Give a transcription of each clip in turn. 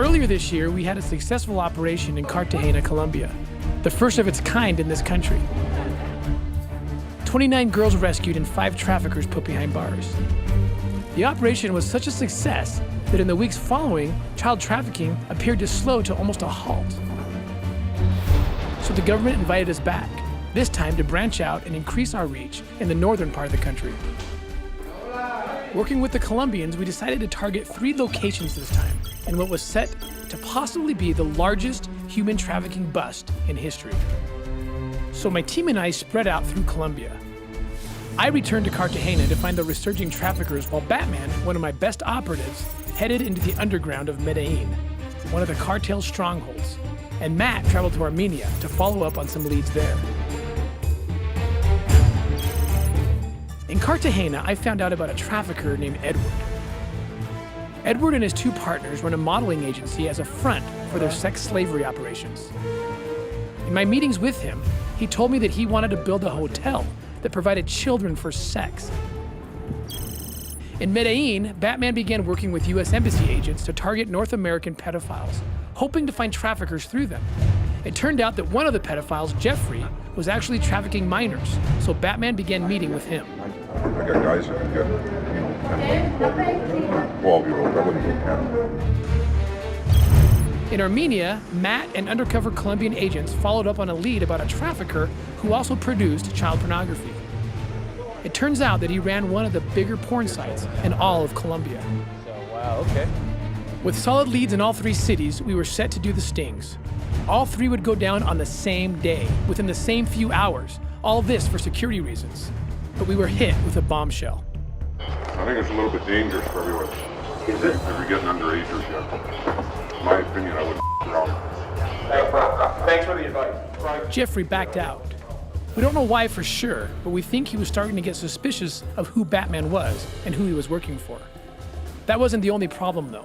Earlier this year, we had a successful operation in Cartagena, Colombia, the first of its kind in this country. 29 girls rescued and 5 traffickers put behind bars. The operation was such a success that in the weeks following, child trafficking appeared to slow to almost a halt. So the government invited us back, this time to branch out and increase our reach in the northern part of the country. Working with the Colombians, we decided to target 3 locations this time in what was set to possibly be the largest human trafficking bust in history. So my team and I spread out through Colombia. I returned to Cartagena to find the resurging traffickers, while Batman, one of my best operatives, headed into the underground of Medellin, one of the cartel's strongholds, and Matt traveled to Armenia to follow up on some leads there. In Cartagena, I found out about a trafficker named Edward. Edward and his 2 partners run a modeling agency as a front for their sex slavery operations. In my meetings with him, he told me that he wanted to build a hotel that provided children for sex. In Medellin, Batman began working with U.S. Embassy agents to target North American pedophiles, hoping to find traffickers through them. It turned out that one of the pedophiles, Jeffrey, was actually trafficking minors, so Batman began meeting with him. I got guys who can get, 12-year-olds. I wouldn't go 10. In Armenia, Matt and undercover Colombian agents followed up on a lead about a trafficker who also produced child pornography. It turns out that he ran one of the bigger porn sites in all of Colombia. So, wow, okay. With solid leads in all 3 cities, we were set to do the stings. All 3 would go down on the same day, within the same few hours. All this for security reasons. But we were hit with a bombshell. I think it's a little bit dangerous for everyone. Is it? If you're getting underagers yet. In my opinion, I wouldn't around. Thanks for the advice. Jeffrey backed out. We don't know why for sure, but we think he was starting to get suspicious of who Batman was and who he was working for. That wasn't the only problem, though.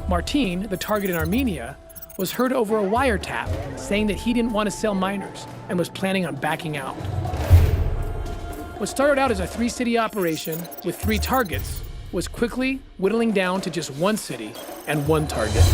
Martin, the target in Armenia, was heard over a wiretap saying that he didn't want to sell minors and was planning on backing out. What started out as a 3-city operation with 3 targets was quickly whittling down to just 1 city and 1 target.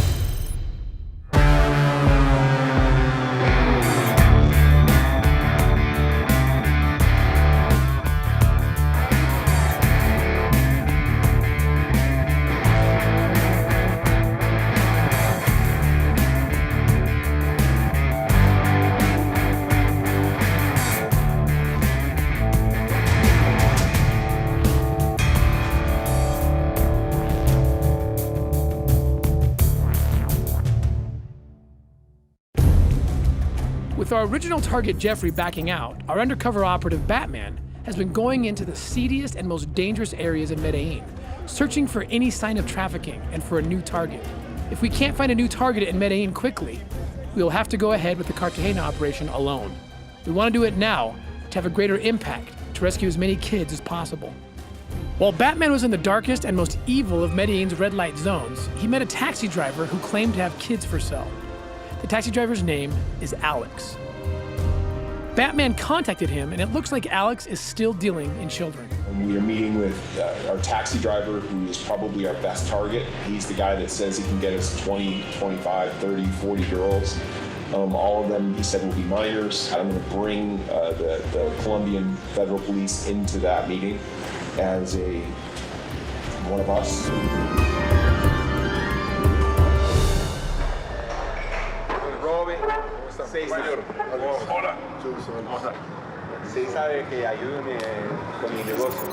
With our original target Jeffrey backing out, our undercover operative Batman has been going into the seediest and most dangerous areas in Medellin, searching for any sign of trafficking and for a new target. If we can't find a new target in Medellin quickly, we will have to go ahead with the Cartagena operation alone. We want to do it now to have a greater impact, to rescue as many kids as possible. While Batman was in the darkest and most evil of Medellin's red light zones, he met a taxi driver who claimed to have kids for sale. The taxi driver's name is Alex. Batman contacted him, and it looks like Alex is still dealing in children. We are meeting with our taxi driver, who is probably our best target. He's the guy that says he can get us 20, 25, 30, 40 girls. All of them, he said, will be minors. I'm going to bring the Colombian federal police into that meeting as one of us. Hola. Sí sabe que ayúdame con mi negocio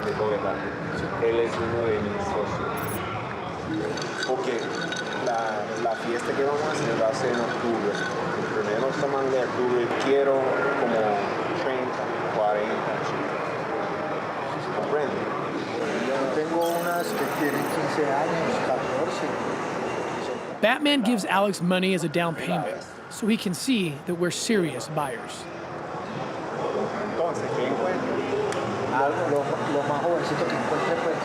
de Bogotá. Él es uno de mis socios. Porque la fiesta que vamos a hacer va a ser en octubre. El primero semana de octubre quiero como 30, 40 chicas. ¿Comprende? Tengo unas que tienen 15 años, 14. Batman gives Alex money as a down payment, so he can see that we're serious buyers. Entonces, ¿qué encuentro? Lo más jovencito que encuentre, pues.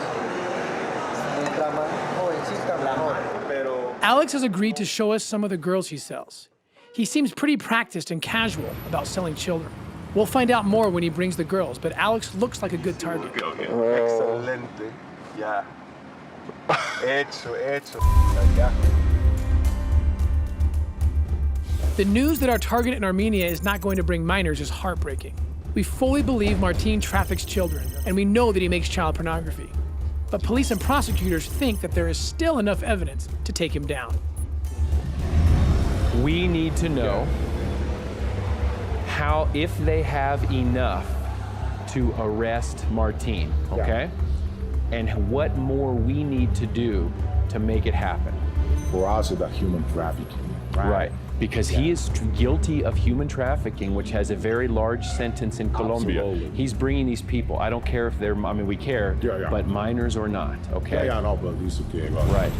Mientras más jovencita, mejor. Pero Alex has agreed to show us some of the girls he sells. He seems pretty practiced and casual about selling children. We'll find out more when he brings the girls, but Alex looks like a good target. excelente. Ya. Hecho. The news that our target in Armenia is not going to bring minors is heartbreaking. We fully believe Martin traffics children, and we know that he makes child pornography. But police and prosecutors think that there is still enough evidence to take him down. We need to know how, if they have enough to arrest Martin, okay? And what more we need to do to make it happen. For us, it's human trafficking. Right. Because he is guilty of human trafficking, which has a very large sentence in Colombia. Absolutely. He's bringing these people. I don't care if they're, I mean, we care, but minors or not, okay? No, but it's okay. Right.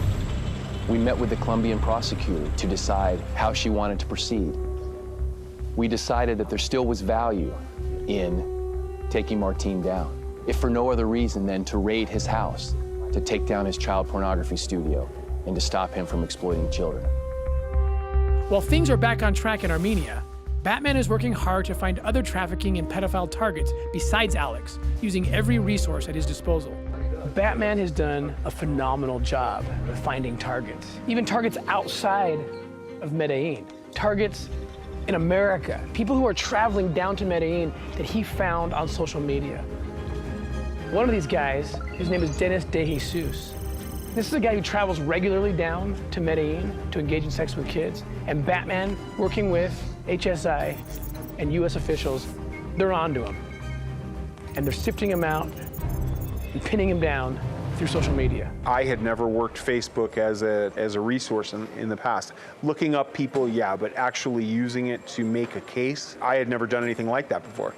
We met with the Colombian prosecutor to decide how she wanted to proceed. We decided that there still was value in taking Martin down, if for no other reason than to raid his house, to take down his child pornography studio, and to stop him from exploiting children. While things are back on track in Armenia, Batman is working hard to find other trafficking and pedophile targets besides Alex, using every resource at his disposal. Batman has done a phenomenal job of finding targets, even targets outside of Medellin, targets in America, people who are traveling down to Medellin that he found on social media. One of these guys, his name is Dennis De Jesus. This is a guy who travels regularly down to Medellin to engage in sex with kids, and Batman, working with HSI and US officials, they're onto him. And they're sifting him out and pinning him down through social media. I had never worked Facebook as a resource in the past. Looking up people, yeah, but actually using it to make a case, I had never done anything like that before.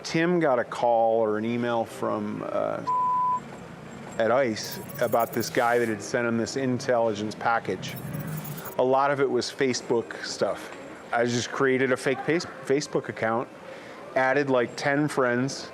Tim got a call or an email from at ICE about this guy that had sent him this intelligence package. A lot of it was Facebook stuff. I just created a fake Facebook account, added like 10 friends,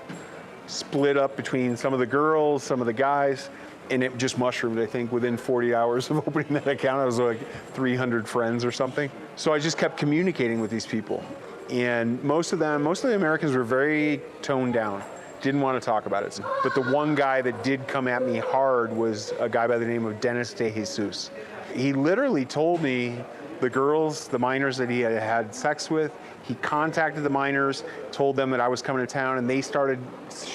split up between some of the girls, some of the guys, and it just mushroomed. I think within 40 hours of opening that account, I was like 300 friends or something. So I just kept communicating with these people. And most of the Americans were very toned down, didn't want to talk about it. But the one guy that did come at me hard was a guy by the name of Dennis De Jesus. He literally told me the girls, the minors that he had had sex with, he contacted the minors, told them that I was coming to town, and they started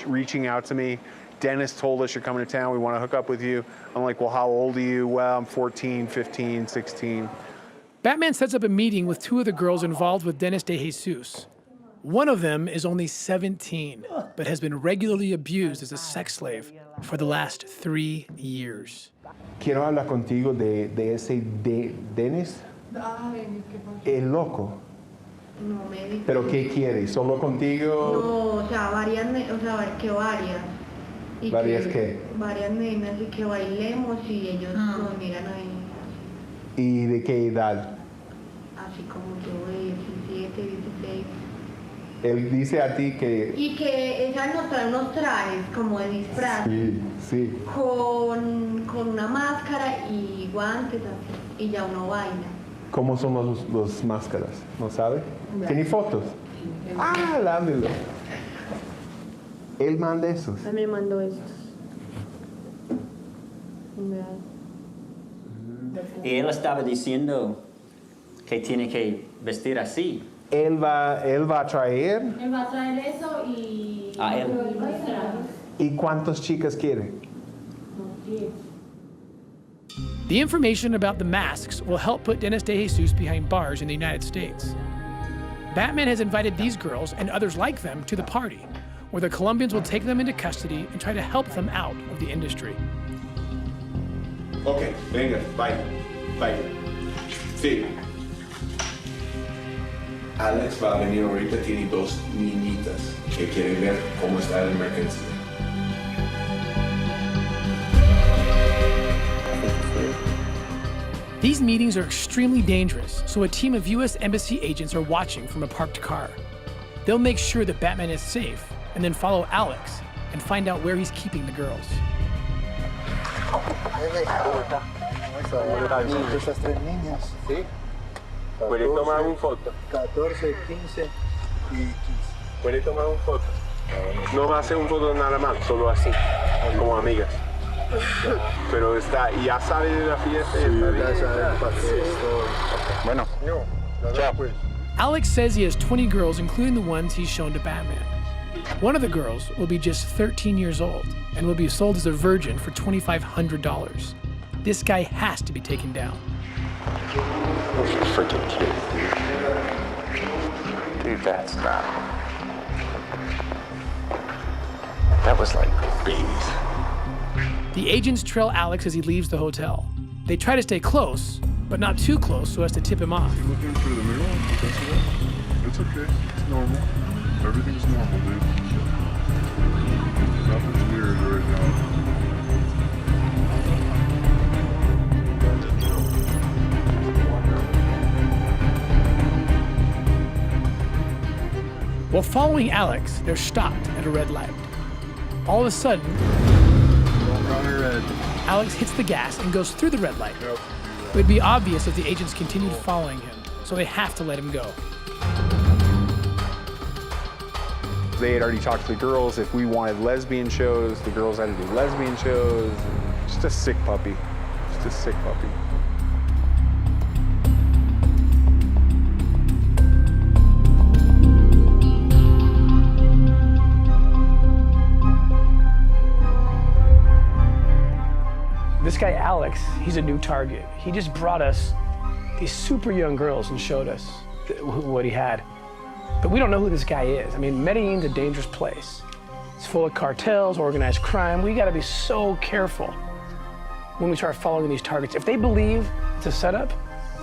reaching out to me. Dennis told us, you're coming to town, we want to hook up with you. I'm like, well, how old are you? Well, I'm 14, 15, 16. Batman sets up a meeting with two of the girls involved with Dennis De Jesus. One of them is only 17, but has been regularly abused as a sex slave for the last 3 years. Quiero hablar contigo de ese Dennis. El loco. No, me dijo. ¿Pero qué quiere? ¿Solo contigo? No, o sea, varias. Y ¿Varias qué? Varias nenas y que bailemos y ellos nos miran ahí. ¿Y de qué edad? Así como yo, 17, 16. Él dice a ti que... Y que ellas nos traen unos trajes como de disfraz. Sí, sí. Con una máscara y guantes así. Y ya uno baila. ¿Cómo son los máscaras? ¿No sabe? ¿Tiene fotos? Ah, dámelo. Él manda esos. Él me mandó estos. Y él estaba diciendo que tiene que vestir así. Él va a traer. Él va a traer eso y... A él. ¿Y cuántas chicas quiere? The information about the masks will help put Dennis De Jesus behind bars in the United States. Batman has invited these girls and others like them to the party, where the Colombians will take them into custody and try to help them out of the industry. Okay, venga, bye. Sí. Alex va a venir ahorita, tiene 2 niñitas que quieren ver cómo está la emergencia. These meetings are extremely dangerous, so a team of U.S. Embassy agents are watching from a parked car. They'll make sure that Batman is safe, and then follow Alex and find out where he's keeping the girls. Esas 3 niñas. Sí. ¿Puedes tomar una foto? 14, 15 y 15. ¿Puedes tomar una foto? No va a ser una foto nada más, solo así, como amigas. Pero está, ¿y ya sabe de la fiesta? Bueno, chao. Alex says he has 20 girls, including the ones he's shown to Batman. One of the girls will be just 13 years old and will be sold as a virgin for $2,500. This guy has to be taken down. Who's a freaking kid, dude? Dude, that's not. That was like babies. The agents trail Alex as he leaves the hotel. They try to stay close, but not too close so as to tip him off. Looking through the mirror? You can see that? It's okay. It's normal. Everything's normal, dude. Nothing's weird right now. While following Alex, they're stopped at a red light. All of a sudden, Alex hits the gas and goes through the red light. It would be obvious if the agents continued following him, so they have to let him go. They had already talked to the girls. If we wanted lesbian shows, the girls had to do lesbian shows. Just a sick puppy. Just a sick puppy. This guy, Alex, he's a new target. He just brought us these super young girls and showed us what he had. But we don't know who this guy is. I mean, Medellin's a dangerous place. It's full of cartels, organized crime. We gotta be so careful when we start following these targets. If they believe it's a setup,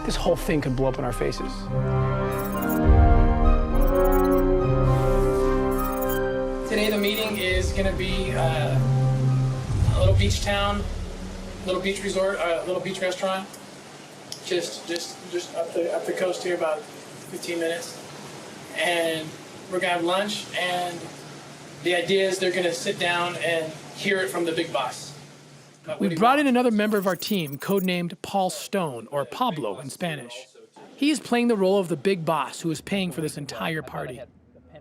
this whole thing could blow up in our faces. Today the meeting is gonna be a little beach town, little beach resort, little beach restaurant. Just up the coast here, about 15 minutes. And we're gonna have lunch, and the idea is they're gonna sit down and hear it from the big boss. We brought in another member of our team, codenamed Paul Stone, or Pablo in Spanish. He is playing the role of the big boss who is paying for this entire party.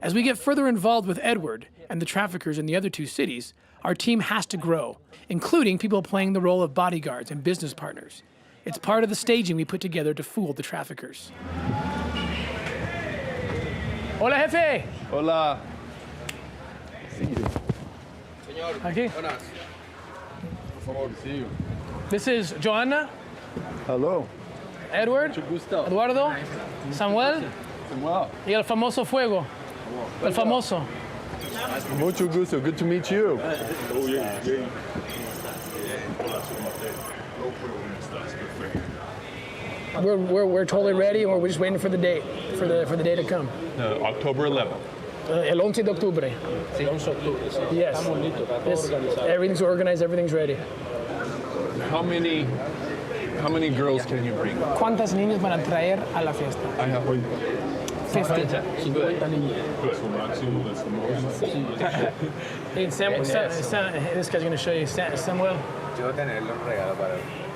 As we get further involved with Edward and the traffickers in the other two cities, our team has to grow, including people playing the role of bodyguards and business partners. It's part of the staging we put together to fool the traffickers. Hola, jefe. Hola. Aquí. This is Joanna, Hello. Edward, Eduardo, Samuel, y el famoso Fuego. El famoso. Mucho gusto. Good to meet you. We're totally ready, or we're just waiting for the date, for the day to come. October 11th. El 11 de octubre. Yes. Everything's organized, everything's ready. How many girls can you bring? ¿Cuántas niñas van a traer a la fiesta? I have 50. 50 niños. That's the maximum, that's the most. This guy's going to show you. Samuel.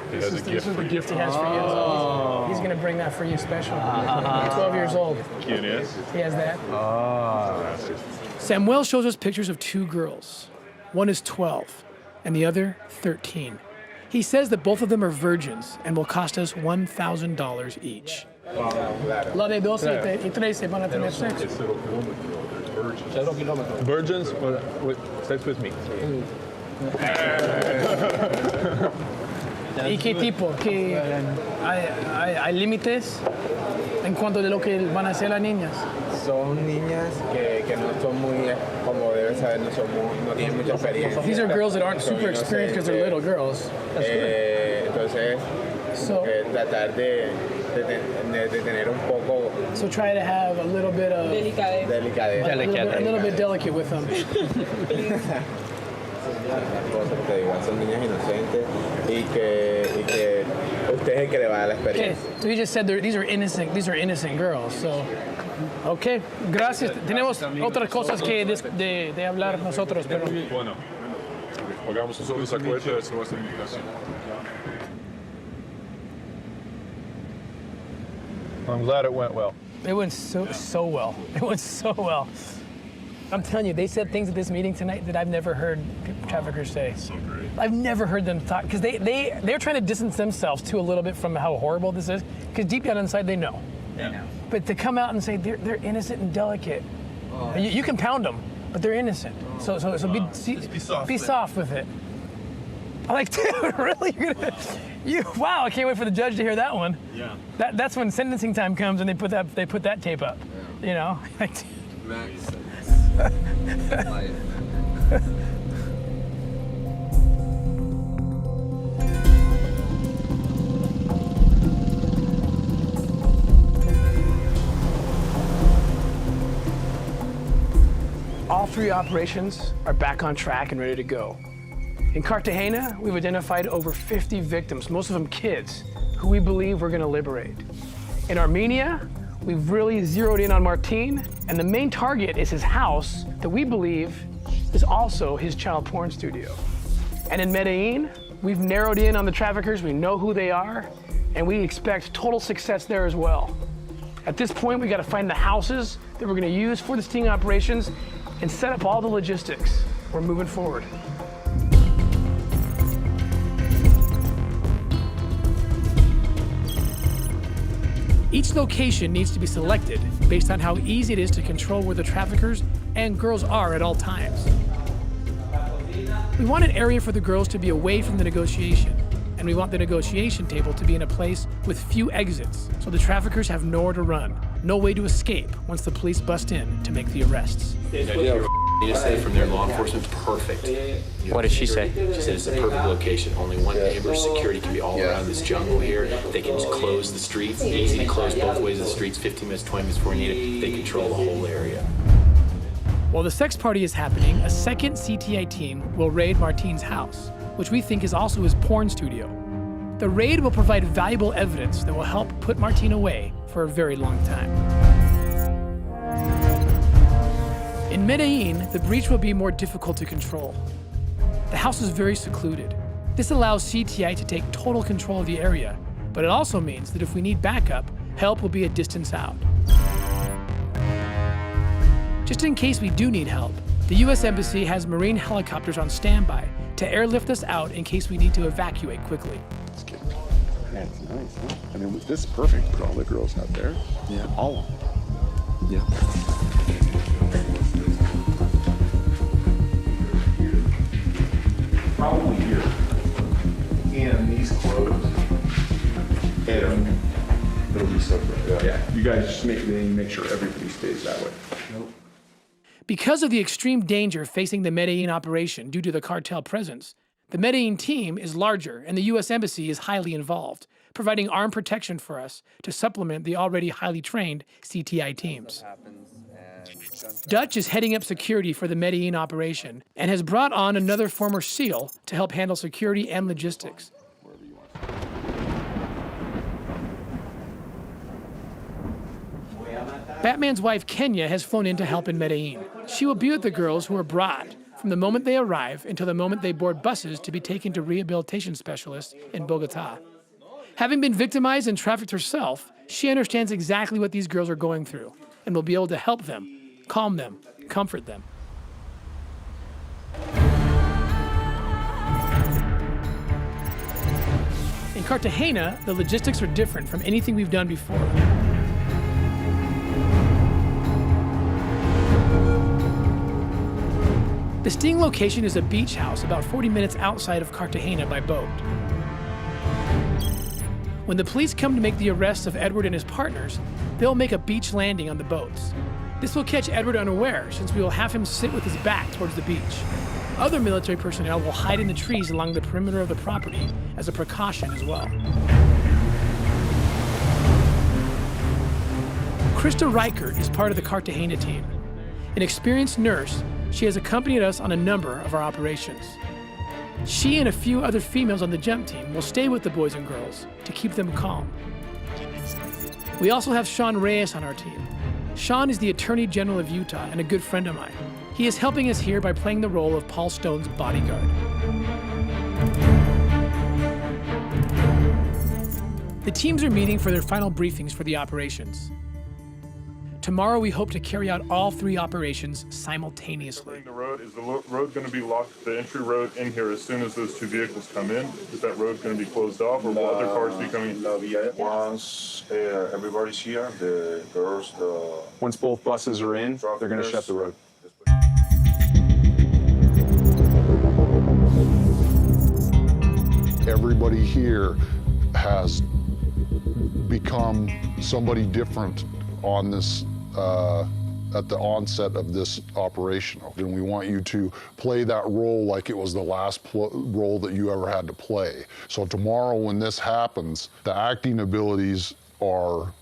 This is the gift he has for you. He's going to bring that for you special. 12 years old. ¿Quién es? He has that. Samuel shows us pictures of two girls. One is 12 and the other 13. He says that both of them are virgins and will cost us $1,000 each. La de 12 y 13 van a tener sexo. Virgins? Wait, sex with me. ¿Y qué tipo? ¿Qué hay límites en cuanto de lo que van a hacer las niñas? Son niñas que no son muy, como debes saber, no tienen mucha experiencia. These are girls that aren't super experienced because they're little girls. Entonces, tratar de tener un poco. So try to have a little bit of delicadeza. A little bit delicate with them. Cosas que igual son niñas inocentes y que usted es el que le va a dar la experiencia. Okay, so you just said these are innocent girls. So, okay, gracias. Tenemos otras cosas que de hablar nosotros, pero. Bueno, pagamos sobre esa cuenta, eso va a ser invitación. I'm glad it went well. It went so well. It went so well. I'm telling you, they said things at this meeting tonight that I've never heard traffickers say. So great. I've never heard them talk, because they're trying to distance themselves too a little bit from how horrible this is, because deep down inside they know. They know. But to come out and say they're innocent and delicate, you can pound them, but they're innocent. So be soft with it. I'm like, dude, really? Wow! I can't wait for the judge to hear that one. Yeah. That's when sentencing time comes and they put that tape up. Yeah. You know. Makes sense. All 3 operations are back on track and ready to go. In Cartagena, we've identified over 50 victims, most of them kids, who we believe we're going to liberate. In Armenia, we've really zeroed in on Martin, and the main target is his house that we believe is also his child porn studio. And in Medellin, we've narrowed in on the traffickers, we know who they are, and we expect total success there as well. At this point, we got to find the houses that we're going to use for the sting operations and set up all the logistics. We're moving forward. Each location needs to be selected based on how easy it is to control where the traffickers and girls are at all times. We want an area for the girls to be away from the negotiation, and we want the negotiation table to be in a place with few exits, so the traffickers have nowhere to run, no way to escape once the police bust in to make the arrests. The idea of you to say from their law enforcement's perfect. What did she say? She said it's a perfect location. Only one neighbor, security can be all around this jungle here. They can just close the streets, easy to close both ways of the streets, 15 minutes, 20 minutes before we need it. They control the whole area. While the sex party is happening, a second CTI team will raid Martin's house, which we think is also his porn studio. The raid will provide valuable evidence that will help put Martin away for a very long time. In Medellin, the breach will be more difficult to control. The house is very secluded. This allows CTI to take total control of the area, but it also means that if we need backup, help will be a distance out. Just in case we do need help, the U.S. Embassy has Marine helicopters on standby to airlift us out in case we need to evacuate quickly. That's nice, huh? I mean, this is perfect. Put all the girls out there. Yeah. All of them. Yeah. Probably here. And these clothes. And it'll be separate. Yeah. You guys just make sure everybody stays that way. Nope. Because of the extreme danger facing the Medellin operation due to the cartel presence, the Medellin team is larger and the U.S. Embassy is highly involved, providing armed protection for us to supplement the already highly trained CTI teams. Dutch is heading up security for the Medellin operation and has brought on another former SEAL to help handle security and logistics. Batman's wife, Kenya, has flown in to help in Medellin. She will be with the girls who are brought from the moment they arrive until the moment they board buses to be taken to rehabilitation specialists in Bogota. Having been victimized and trafficked herself, she understands exactly what these girls are going through and will be able to help them, calm them, comfort them. In Cartagena, the logistics are different from anything we've done before. The sting location is a beach house about 40 minutes outside of Cartagena by boat. When the police come to make the arrests of Edward and his partners, they'll make a beach landing on the boats. This will catch Edward unaware, since we will have him sit with his back towards the beach. Other military personnel will hide in the trees along the perimeter of the property as a precaution as well. Krista Reichert is part of the Cartagena team. An experienced nurse, she has accompanied us on a number of our operations. She and a few other females on the jump team will stay with the boys and girls to keep them calm. We also have Sean Reyes on our team. Sean is the Attorney General of Utah and a good friend of mine. He is helping us here by playing the role of Paul Stone's bodyguard. The teams are meeting for their final briefings for the operations. Tomorrow, we hope to carry out all 3 operations simultaneously. The road, is the road going to be locked, the entry road in here, as soon as those 2 vehicles come in? Is that road going to be closed off, or will other cars be coming? Once everybody's here, the girls, Once both buses are in, they're going to shut the road. Everybody here has become somebody different on this, at the onset of this operation. And we want you to play that role like it was the last role that you ever had to play. So tomorrow when this happens, the acting abilities are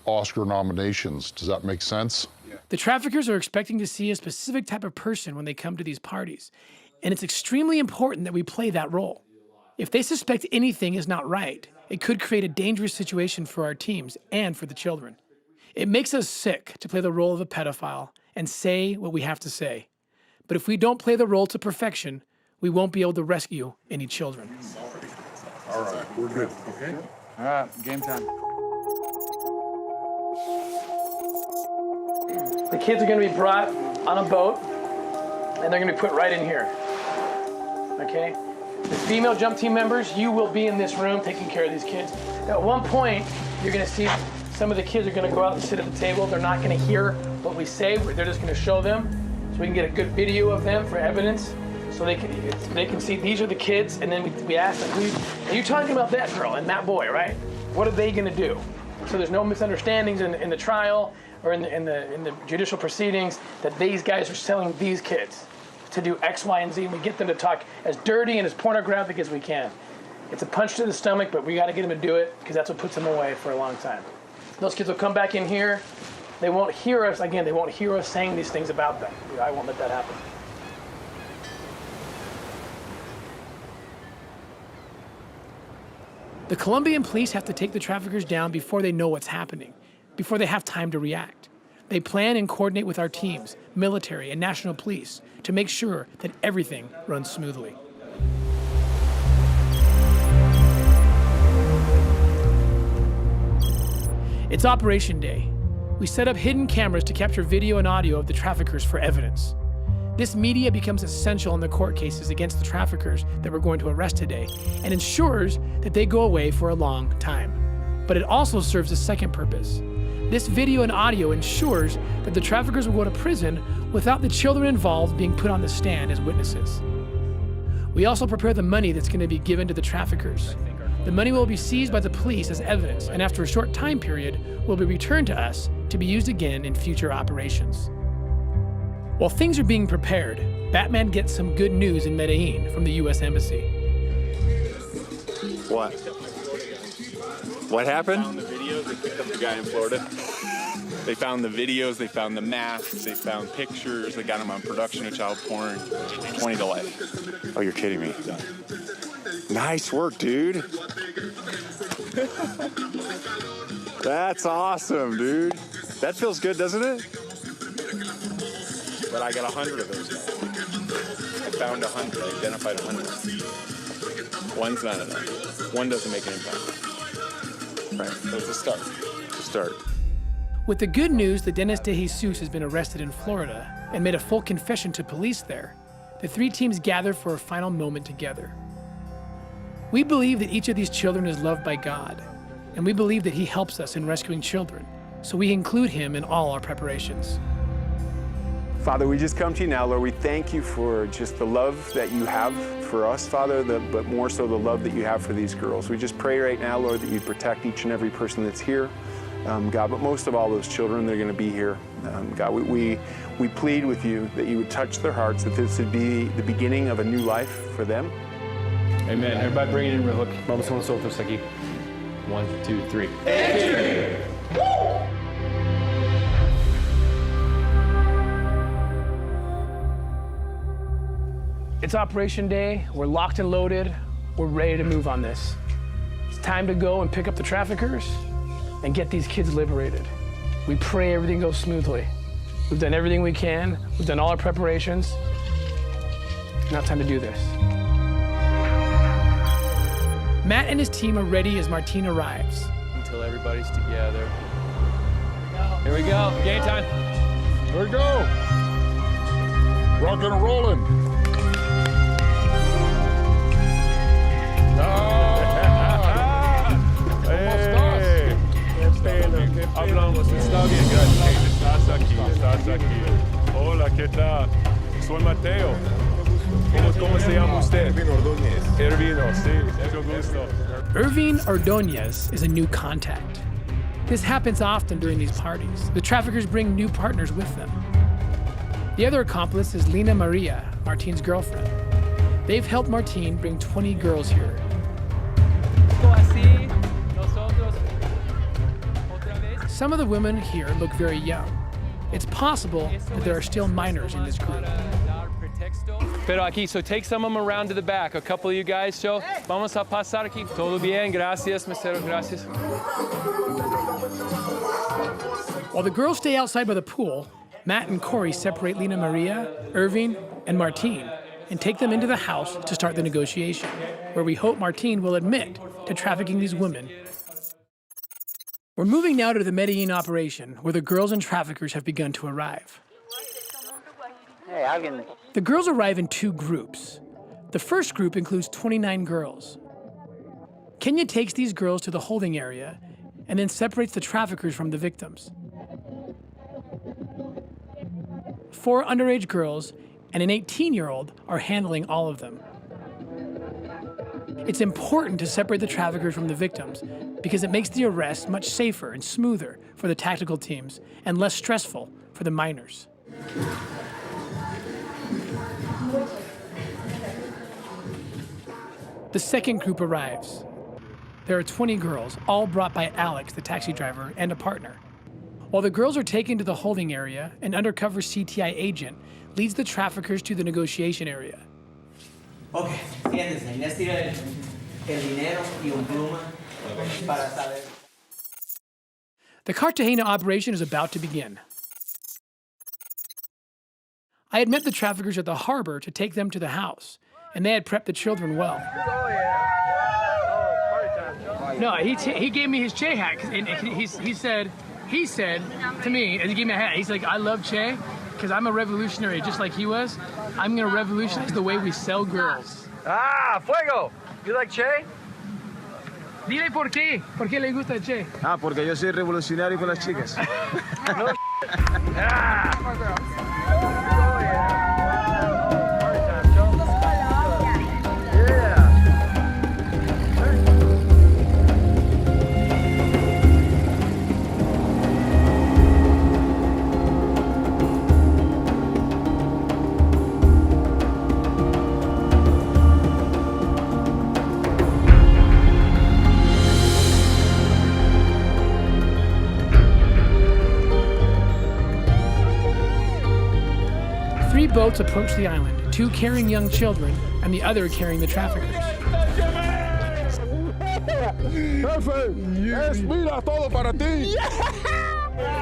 Oscar nominations. Does that make sense? The traffickers are expecting to see a specific type of person when they come to these parties, and it's extremely important that we play that role. If they suspect anything is not right, it could create a dangerous situation for our teams and for the children. It makes us sick to play the role of a pedophile and say what we have to say. But if we don't play the role to perfection, we won't be able to rescue any children. All right, we're good, okay? All right, game time. The kids are going to be brought on a boat, and they're going to be put right in here. Okay? The female jump team members, you will be in this room taking care of these kids. At one point, you're going to see some of the kids are going to go out and sit at the table. They're not going to hear what we say. They're just going to show them so we can get a good video of them for evidence so they can see these are the kids. And then we ask them, are you talking about that girl and that boy, right? What are they going to do? So there's no misunderstandings in the trial or in the judicial proceedings that these guys are selling these kids to do X, Y, and Z, and we get them to talk as dirty and as pornographic as we can. It's a punch to the stomach, but we got to get them to do it because that's what puts them away for a long time. Those kids will come back in here. They won't hear us, again, they won't hear us saying these things about them. I won't let that happen. The Colombian police have to take the traffickers down before they know what's happening, before they have time to react. They plan and coordinate with our teams, military and national police, to make sure that everything runs smoothly. It's Operation Day. We set up hidden cameras to capture video and audio of the traffickers for evidence. This media becomes essential in the court cases against the traffickers that we're going to arrest today and ensures that they go away for a long time. But it also serves a second purpose. This video and audio ensures that the traffickers will go to prison without the children involved being put on the stand as witnesses. We also prepare the money that's going to be given to the traffickers. The money will be seized by the police as evidence, and after a short time period, will be returned to us to be used again in future operations. While things are being prepared, Batman gets some good news in Medellin from the U.S. Embassy. What? What happened? Found the videos. They picked up the guy in Florida. They found the videos. They found the masks. They found pictures. They got him on production of child porn. 20 to life. Oh, you're kidding me. Nice work, dude. That's awesome, dude. That feels good, doesn't it? But I got 100 of those now. I found 100. I identified 100. One's not enough. One doesn't make an impact. Right. So it's a start. It's a start. With the good news that Dennis De Jesus has been arrested in Florida and made a full confession to police there, the 3 teams gather for a final moment together. We believe that each of these children is loved by God, and we believe that He helps us in rescuing children, so we include Him in all our preparations. Father, we just come to you now, Lord. We thank you for just the love that you have for us, Father, but more so the love that you have for these girls. We just pray right now, Lord, that you protect each and every person that's here, God, but most of all those children that are going to be here. God, we plead with you that you would touch their hearts, that this would be the beginning of a new life for them. Amen. Everybody bring it in real quick. Vamos con nosotros aquí. 1, 2, 3. Entry! It's Operation Day. We're locked and loaded. We're ready to move on this. It's time to go and pick up the traffickers and get these kids liberated. We pray everything goes smoothly. We've done everything we can. We've done all our preparations. Now it's time to do this. Matt and his team are ready as Martine arrives. Until everybody's together. Here we go. Game time. Here we go. Rocking and rolling. Hablamos, está bien, gracias. Estás aquí. Hola, ¿qué tal? Soy Mateo. ¿Cómo se llama usted? Irvin Ordóñez. Irvino, sí, mucho gusto. Irvin Ordóñez is a new contact. This happens often during these parties. The traffickers bring new partners with them. The other accomplice is Lina Maria, Martin's girlfriend. They've helped Martin bring 20 girls here. Some of the women here look very young. It's possible that there are still minors in this group. Pero aquí, so take some of them around to the back. A couple of you guys, so vamos a pasar aquí. Todo bien, gracias, mesero, gracias. While the girls stay outside by the pool, Matt and Corey separate Lina Maria, Irving, and Martin and take them into the house to start the negotiation, where we hope Martin will admit to trafficking these women. We're moving now to the Medellin operation, where the girls and traffickers have begun to arrive. The girls arrive in two groups. The first group includes 29 girls. Kenya takes these girls to the holding area and then separates the traffickers from the victims. 4 underage girls and an 18-year-old are handling all of them. It's important to separate the traffickers from the victims because it makes the arrest much safer and smoother for the tactical teams and less stressful for the minors. The second group arrives. There are 20 girls, all brought by Alex, the taxi driver, and a partner. While the girls are taken to the holding area, an undercover CTI agent leads the traffickers to the negotiation area. Okay, siéntense. Les tiro el dinero y un pluma para saber. The Cartagena operation is about to begin. I had met the traffickers at the harbor to take them to the house, and they had prepped the children well. No, he gave me his Che hat, and he said to me, and he gave me a hat, he's like, I love Che, because I'm a revolutionary just like he was. I'm going to revolutionize the way we sell girls. Ah, fuego! You like Che? Dile por qué. ¿Por qué le gusta Che? Ah, porque yo soy revolucionario con las chicas. No. Three boats approach the island, 2 carrying young children and the other carrying the traffickers.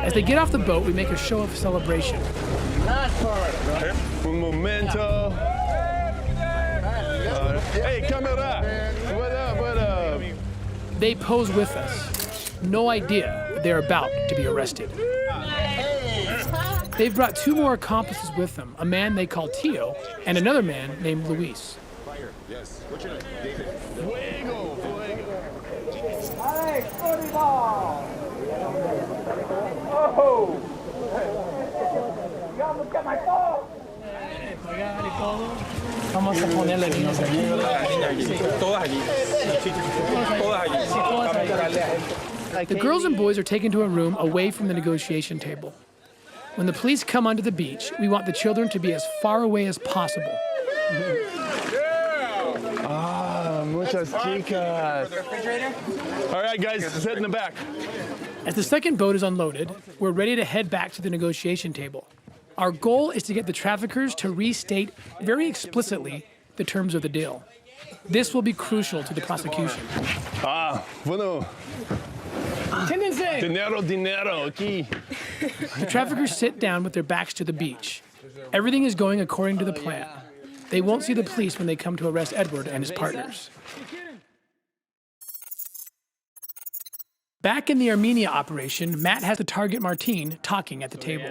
As they get off the boat, we make a show of celebration. Un momento. Hey, camera. What up? They pose with us, no idea that they're about to be arrested. They've brought 2 more accomplices with them, a man they call Tio and another man named Luis. Yes. What's your name? David. Fuego. Alex, oh! Look at my phone! Vamos a ponerle líneas aquí. The girls and boys are taken to a room away from the negotiation table. When the police come onto the beach, we want the children to be as far away as possible. Ah, muchas chicas. All right, guys, sit in the back. As the second boat is unloaded, we're ready to head back to the negotiation table. Our goal is to get the traffickers to restate very explicitly the terms of the deal. This will be crucial to the prosecution. Bueno. Dinero, aquí. The traffickers sit down with their backs to the beach. Everything is going according to the plan. They won't see the police when they come to arrest Edward and his partners. Back in the Armenia operation, Matt has to target Martine talking at the table.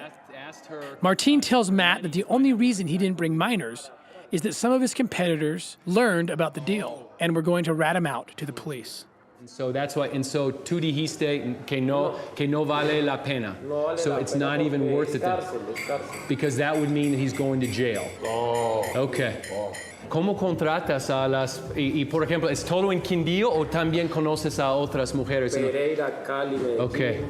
Martine tells Matt that the only reason he didn't bring minors is that some of his competitors learned about the deal and were going to rat him out to the police. And so that's why, and so tú dijiste que no vale la pena. So it's not even worth it then. Because that would mean that he's going to jail. Oh. Okay. ¿Cómo contratas a las, y por ejemplo, es todo en Quindío o también conoces a otras mujeres? Pereira, Cali, Okay.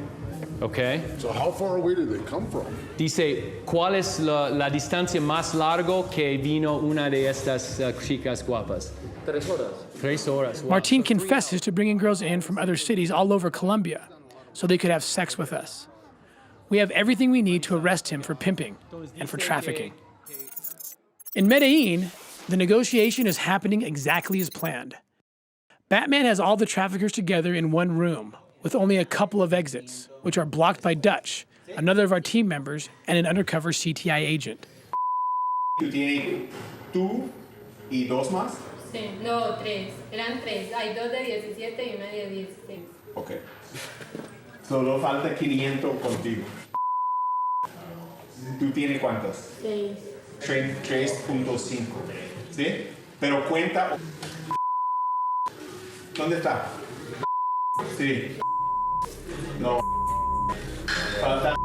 Okay. So how far away did they come from? Dice, ¿cuál es la distancia más largo que vino una de estas chicas guapas? 3 horas. 3 horas. Wow. Martine confesses to bringing girls in from other cities all over Colombia so they could have sex with us. We have everything we need to arrest him for pimping and for trafficking. In Medellin, the negotiation is happening exactly as planned. Batman has all the traffickers together in one room with only a couple of exits, which are blocked by Dutch, another of our team members, and an undercover CTI agent. ¿Tú y 2 más? Sí, no, 3. Eran 3. Hay 2 de 17 y una de 16. Ok. Solo falta 500 contigo. ¿Tú tienes cuántas? 6. 3.5. ¿Sí? Pero cuenta. ¿Dónde está? Sí. No. Falta.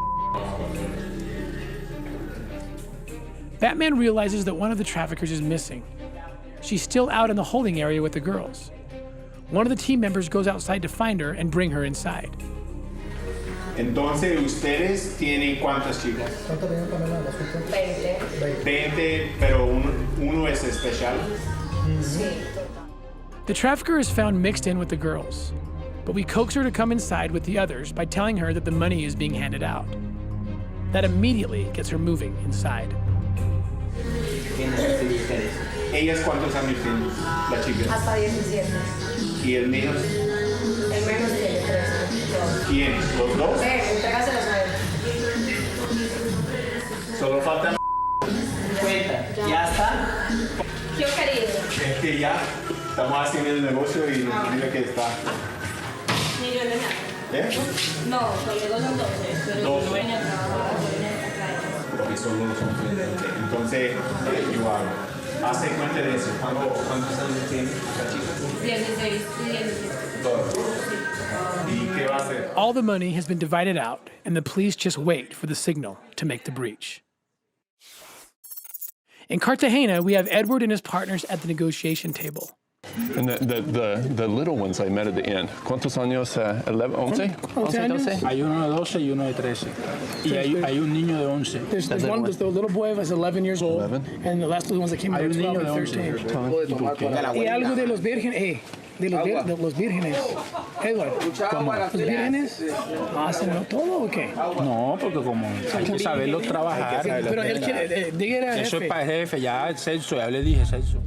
Batman realizes that one of the traffickers is missing. She's still out in the holding area with the girls. One of the team members goes outside to find her and bring her inside. Entonces, ¿ustedes tienen cuántas chicas? 20. 20, pero uno es especial. Sí. The trafficker is found mixed in with the girls, but we coax her to come inside with the others by telling her that the money is being handed out. That immediately gets her moving inside. ¿Ellas cuántos años tienen, las chicas? Hasta 17. ¿Y el menos? El menos tiene 13. ¿Quién? ¿Los 2? Entrégaselos a él. Solo faltan. Cuenta, ¿ya está? Yo querido. Es que ya estamos haciendo el negocio y mira que está. Ni yo ni nada. ¿Eh? No, conmigo son 12, pero Dos. el dueño trabaja en esta calle. Porque solo son 20. Entonces, yo hago. Hace cuenta de eso. ¿Cuántos años tiene la chica? 16 y 17. ¿Y qué va a hacer? All the money has been divided out, and the police just wait for the signal to make the breach. In Cartagena, we have Edward and his partners at the negotiation table. And the little ones I met at the end. ¿Cuántos años? 11? 11, 12? Hay uno de 12 y uno de 13. Y hay un niño de 11. There's one, the little boy was 11 years old, 11? And the last two ones that came out were 12 and 13. Y algo de los vírgenes, de los vírgenes. Edward, ¿cómo? ¿Los vírgenes hacen todo o qué? No, porque como hay que saberlo trabajar. Pero él quiere, diga eso jefe. es para el jefe, ya el sexo, ya le dije sexo.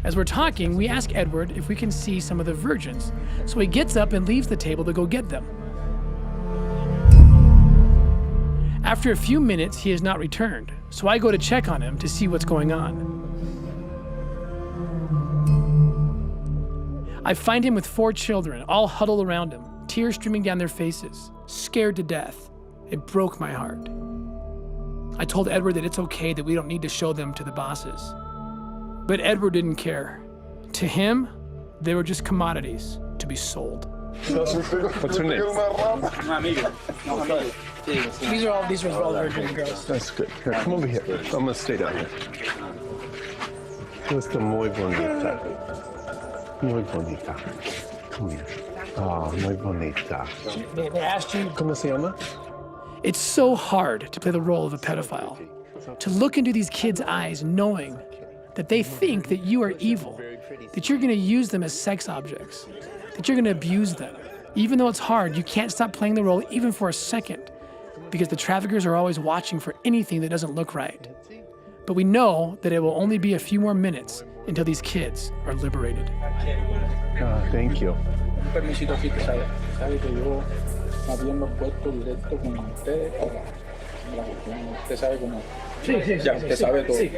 As we're talking, we ask Edward if we can see some of the virgins, so he gets up and leaves the table to go get them. After a few minutes, he has not returned, so I go to check on him to see what's going on. I find him with 4 children, all huddled around him, tears streaming down their faces, scared to death. It broke my heart. I told Edward that it's okay, that we don't need to show them to the bosses. But Edward didn't care. To him, they were just commodities to be sold. What's her name? These are all virgin girls. That's good. Here, come over here. I'm gonna stay down here. Esta muy bonita. Muy bonita. Come here. Ah, muy bonita. They asked you. ¿Cómo se llama? It's so hard to play the role of a pedophile. To look into these kids' eyes knowing that they think that you are evil, that you're going to use them as sex objects, that you're going to abuse them. Even though it's hard, you can't stop playing the role even for a second, because the traffickers are always watching for anything that doesn't look right. But we know that it will only be a few more minutes until these kids are liberated. Thank you. Un permisito aquí que sabe que yo habiendo puesto directo con ustedes para usted sabe cómo. Sí. Ya, usted sabe todo. Sí.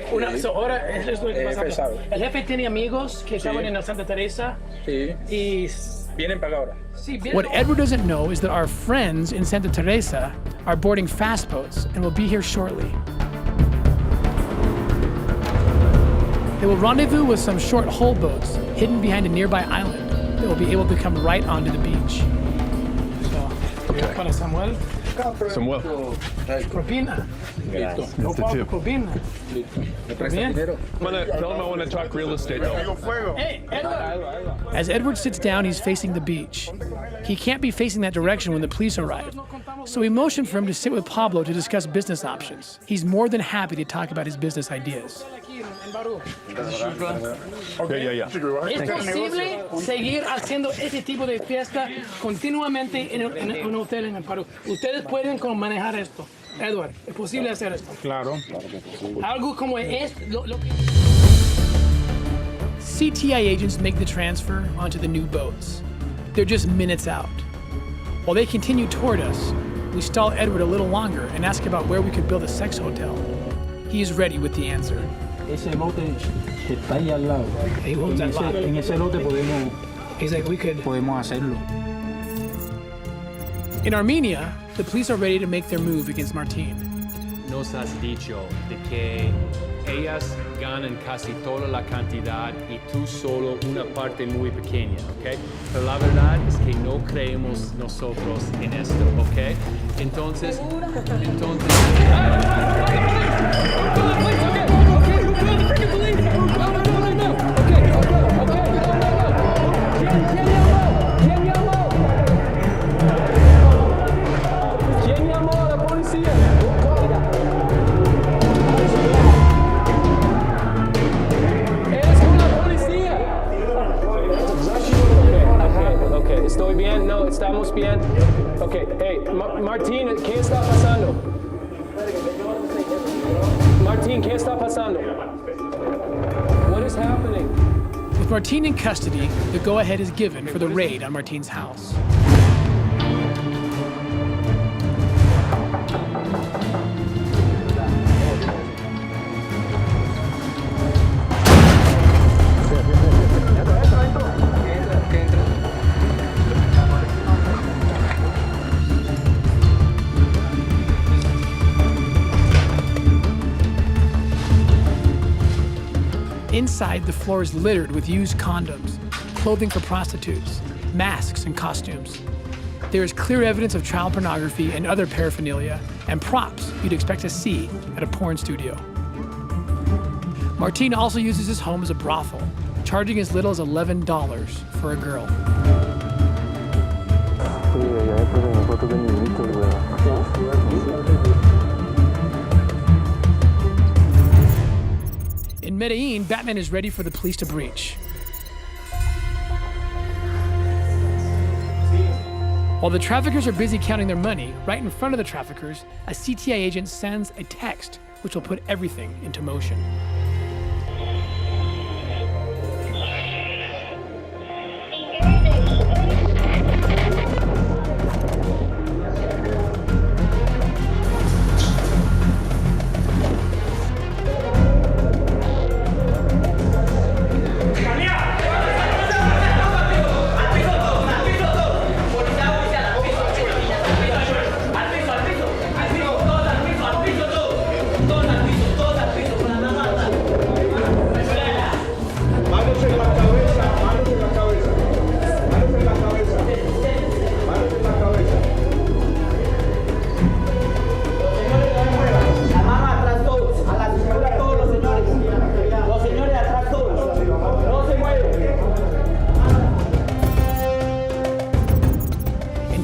Ahora eso es lo que pasa. Sabe. El jefe tiene amigos que estaban en la Santa Teresa y Vienen para acá ahora. What Edward doesn't know is that our friends in Santa Teresa are boarding fast boats and will be here shortly. They will rendezvous with some short hull boats hidden behind a nearby island that will be able to come right onto the beach. Okay. Para Samuel. Samuel. Propina. Listo. That's the tip. Propina. Bien. Tell him I want to talk real estate though. Hey, Edward. As Edward sits down, he's facing the beach. He can't be facing that direction when the police arrive. So we motion for him to sit with Pablo to discuss business options. He's more than happy to talk about his business ideas. Yeah. ¿Es posible seguir haciendo ese tipo de fiesta continuamente en un hotel en el Perú? Ustedes pueden manejar esto. Edward, ¿es posible hacer esto? Claro. Algo como es CTI agents make the transfer onto the new boats. They're just minutes out. While they continue toward us, we stall Edward a little longer and ask about where we could build a sex hotel. He is ready with the answer. Ese lote que está ahí al lado. En ese lote podemos hacerlo. In Armenia, the police are ready to make their move against Martin. Nos has dicho de que ellas ganan casi toda la cantidad y tú solo una parte muy pequeña, ¿ok? Pero la verdad es que no creemos nosotros en esto, ¿ok? Entonces... ¿Estoy bien? No, estamos bien. Ok, hey, Martín, ¿qué está pasando? Martín, ¿qué está pasando? What is happening? With Martin in custody, the go-ahead is given for the raid on Martin's house. Inside, the floor is littered with used condoms, clothing for prostitutes, masks, and costumes. There is clear evidence of child pornography and other paraphernalia, and props you'd expect to see at a porn studio. Martin also uses his home as a brothel, charging as little as $11 for a girl. In Medellin, Batman is ready for the police to breach. While the traffickers are busy counting their money, right in front of the traffickers, a CTI agent sends a text which will put everything into motion.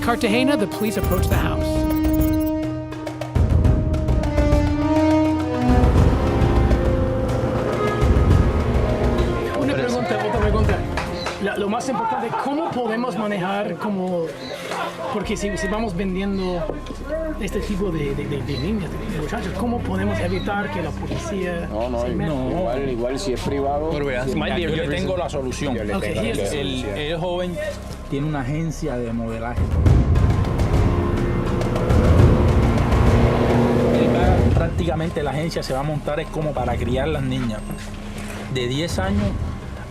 Cartagena, the police approach the house. Otra pregunta. Lo más importante, ¿cómo podemos manejar porque si vamos vendiendo este tipo de niñas, de muchachos, ¿cómo podemos evitar que la policía se meta? Igual si es privado. Pero veas, yo le tengo la solución. El joven tiene una agencia de modelaje. Prácticamente la agencia se va a montar es como para criar las niñas de 10 años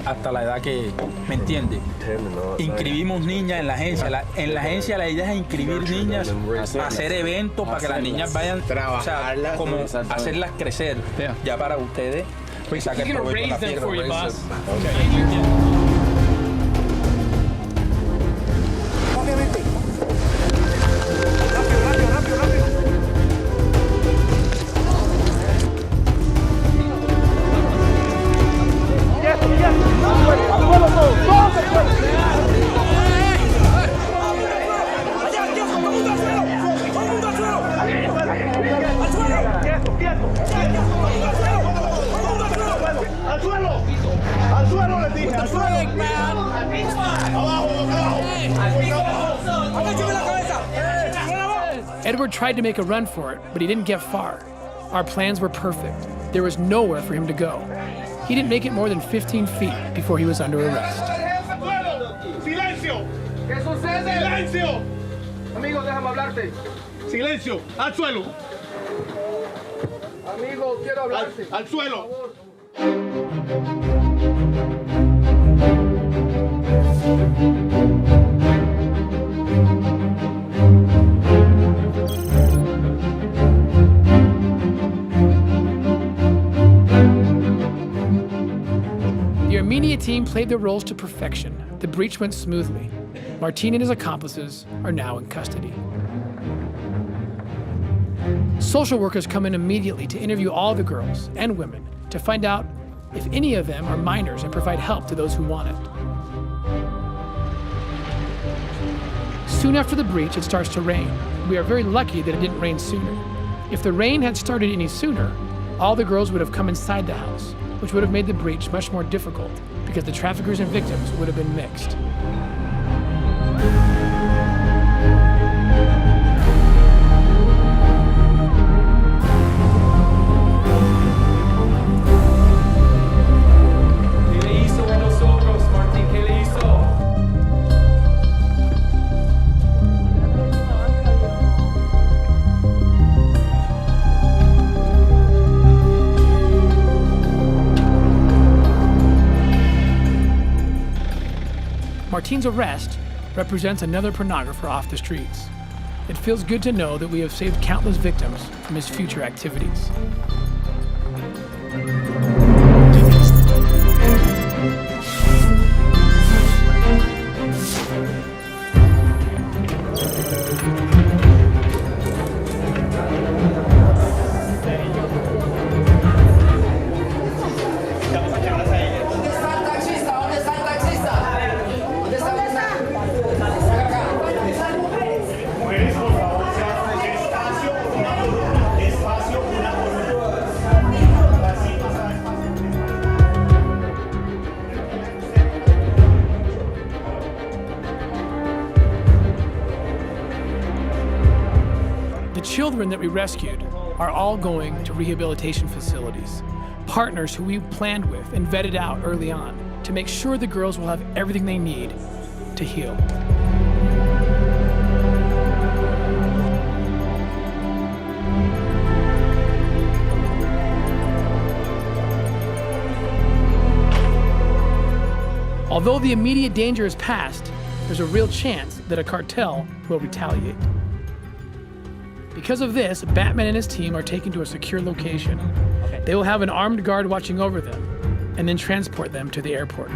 hasta la edad que, ¿me entiende? Inscribimos niñas en la agencia. En la agencia la idea es inscribir niñas, hacer eventos para que las niñas vayan, trabajarlas, como hacerlas crecer. Ya para ustedes, pues saquen provecho de la fiesta. Edward tried to make a run for it, but he didn't get far. Our plans were perfect. There was nowhere for him to go. He didn't make it more than 15 feet before he was under arrest. ¡Silencio! ¿Qué sucede? ¡Silencio! Amigo, déjame hablarte. ¡Silencio! ¡Al suelo! Amigo, quiero hablarte. ¡Al suelo! The Armenia team played their roles to perfection. The breach went smoothly. Martin and his accomplices are now in custody. Social workers come in immediately to interview all the girls and women to find out if any of them are minors and provide help to those who want it. Soon after the breach, it starts to rain. We are very lucky that it didn't rain sooner. If the rain had started any sooner, all the girls would have come inside the house, which would have made the breach much more difficult because the traffickers and victims would have been mixed. Martin's arrest represents another pornographer off the streets. It feels good to know that we have saved countless victims from his future activities. Children that we rescued are all going to rehabilitation facilities, partners who we planned with and vetted out early on to make sure the girls will have everything they need to heal. Although the immediate danger is past, there's a real chance that a cartel will retaliate. Because of this, Batman and his team are taken to a secure location. They will have an armed guard watching over them and then transport them to the airport.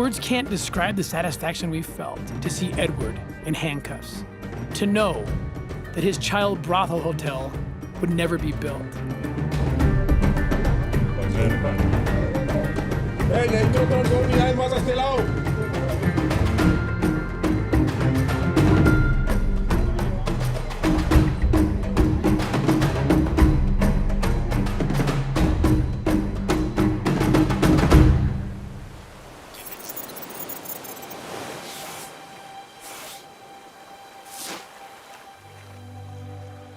Words can't describe the satisfaction we felt to see Edward in handcuffs, to know that his child brothel hotel would never be built.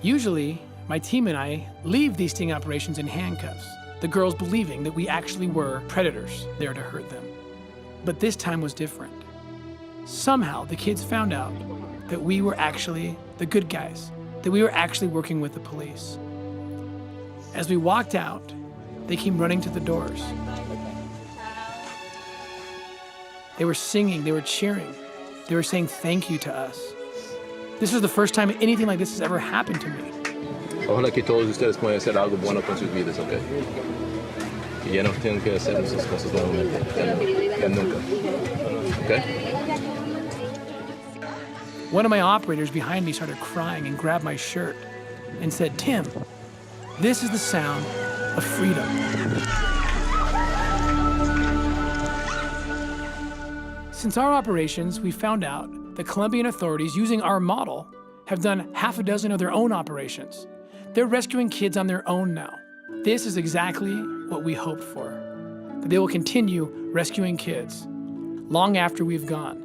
Usually, my team and I leave these sting operations in handcuffs, the girls believing that we actually were predators there to hurt them. But this time was different. Somehow, the kids found out that we were actually the good guys, that we were actually working with the police. As we walked out, they came running to the doors. They were singing, they were cheering, they were saying thank you to us. This was the first time anything like this has ever happened to me. Ojalá que todos ustedes puedan hacer algo bueno con sus vidas, ¿ok? Y ya no tienen que hacer esas cosas nuevamente, ya nunca, ¿ok? One of my operators behind me started crying and grabbed my shirt and said, "Tim, this is the sound of freedom." Since our operations, we found out the Colombian authorities, using our model, have done half a dozen of their own operations. They're rescuing kids on their own now. This is exactly what we hoped for, that they will continue rescuing kids long after we've gone.